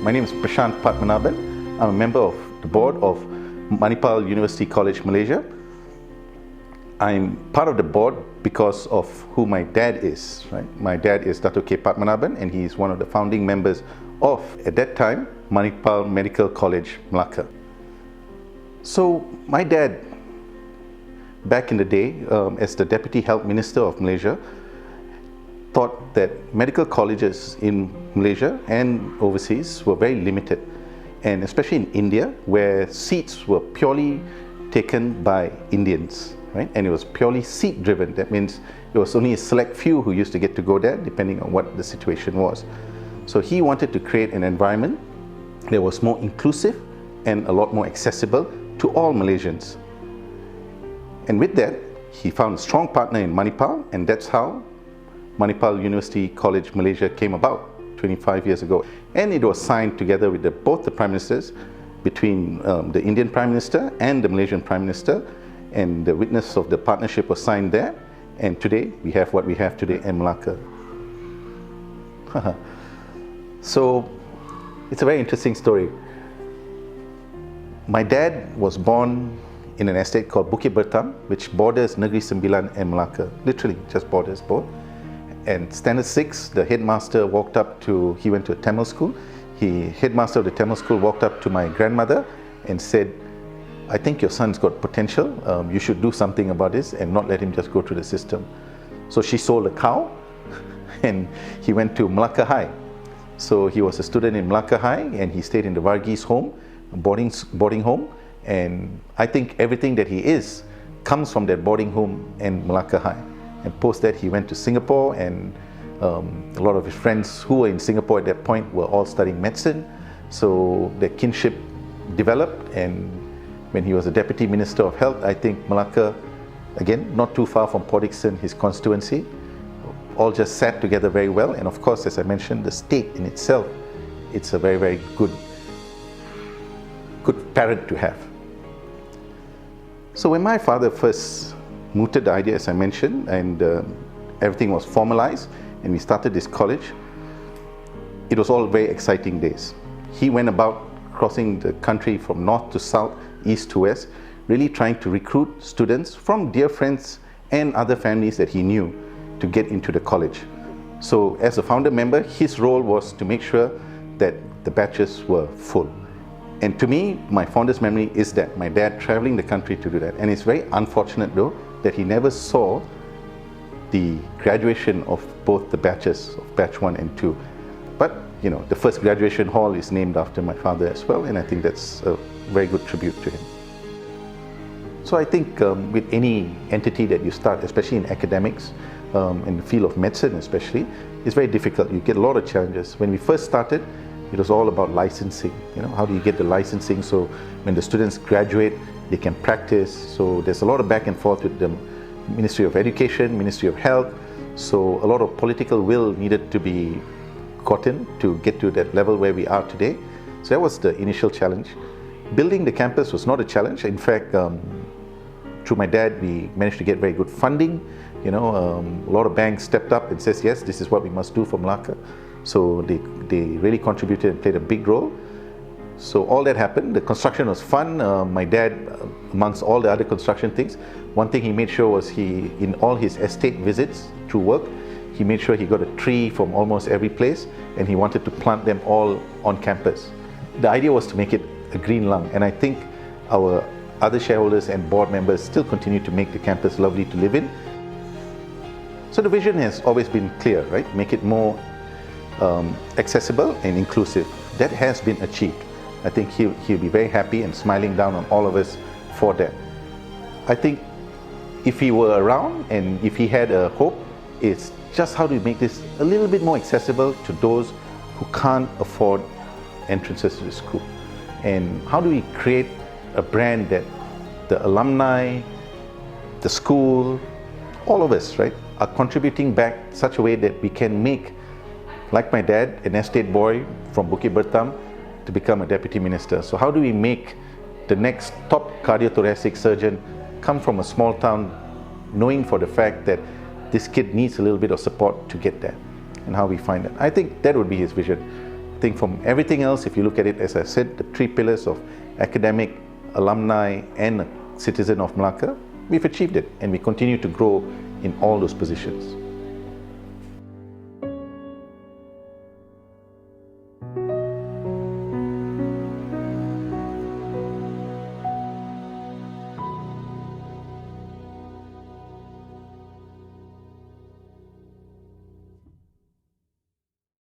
My name is Prashant Pathmanaban. I'm a member of the board of Manipal University College, Malaysia. I'm part of the board because of who my dad is. Right? My dad is Dato K Pathmanaban, and he is one of the founding members of, at that time, Manipal Medical College, Melaka. So my dad, back in the day, as the Deputy Health Minister of Malaysia, thought that medical colleges in Malaysia and overseas were very limited, and especially in India, where seats were purely taken by Indians, right? And it was purely seat driven. That means it was only a select few who used to get to go there, depending on what the situation was. So he wanted to create an environment that was more inclusive and a lot more accessible to all Malaysians. And with that, he found a strong partner in Manipal, and that's how Manipal University College Malaysia came about 25 years ago. And it was signed together with both the Prime Ministers, between the Indian Prime Minister and the Malaysian Prime Minister, and the witness of the partnership was signed there, and today we have what we have today in Melaka. So it's a very interesting story. My dad was born in an estate called Bukit Bertam, which borders Negeri Sembilan and Melaka, literally just borders both. And standard 6, the headmaster walked up to, he went to a Tamil school. Headmaster of the Tamil school walked up to my grandmother and said, I think your son's got potential. You should do something about this and not let him just go through the system. So she sold a cow and he went to Melaka High. So he was a student in Melaka High, and he stayed in the Varghese home, boarding home. And I think everything that he is comes from that boarding home in Melaka High. And post that, he went to Singapore, and a lot of his friends who were in Singapore at that point were all studying medicine. So their kinship developed, and when he was a Deputy Minister of Health, I think Melaka, again, not too far from Port Dickson, his constituency, all just sat together very well. And of course, as I mentioned, the state in itself, it's a very, very good parent to have. So when my father first mooted the idea, as I mentioned, and everything was formalized, and we started this college, it was all very exciting days. He went about crossing the country from north to south, east to west, really trying to recruit students from dear friends and other families that he knew to get into the college. So as a founder member, his role was to make sure that the batches were full. And to me, my fondest memory is that my dad traveling the country to do that. And it's very unfortunate though that he never saw the graduation of both the batches of batch 1 and 2. But you know, the first graduation hall is named after my father as well, and I think that's a very good tribute to him. So I think with any entity that you start, especially in academics, in the field of medicine especially, it's very difficult. You get a lot of challenges. When we first started, it was all about licensing. You know, how do you get the licensing so when the students graduate, they can practice? So there's a lot of back and forth with the Ministry of Education, Ministry of Health. So a lot of political will needed to be gotten to get to that level where we are today. So that was the initial challenge. Building the campus was not a challenge. In fact, through my dad, we managed to get very good funding. You know, a lot of banks stepped up and says, yes, this is what we must do for Melaka. So they really contributed and played a big role. So all that happened. The construction was fun. My dad, amongst all the other construction things, one thing he made sure was in all his estate visits through work, he made sure he got a tree from almost every place, and he wanted to plant them all on campus. The idea was to make it a green lung, and I think our other shareholders and board members still continue to make the campus lovely to live in. So the vision has always been clear, right? Make it more accessible and inclusive. That has been achieved. I think he'll be very happy and smiling down on all of us for that. I think if he were around and if he had a hope, it's just how do we make this a little bit more accessible to those who can't afford entrances to the school? And how do we create a brand that the alumni, the school, all of us, right, are contributing back such a way that we can make, like my dad, an estate boy from Bukit Bertam to become a deputy minister. So how do we make the next top cardiothoracic surgeon come from a small town, knowing for the fact that this kid needs a little bit of support to get there, and how we find that. I think that would be his vision. I think from everything else, if you look at it, as I said, the three pillars of academic, alumni, and a citizen of Melaka, we've achieved it, and we continue to grow in all those positions.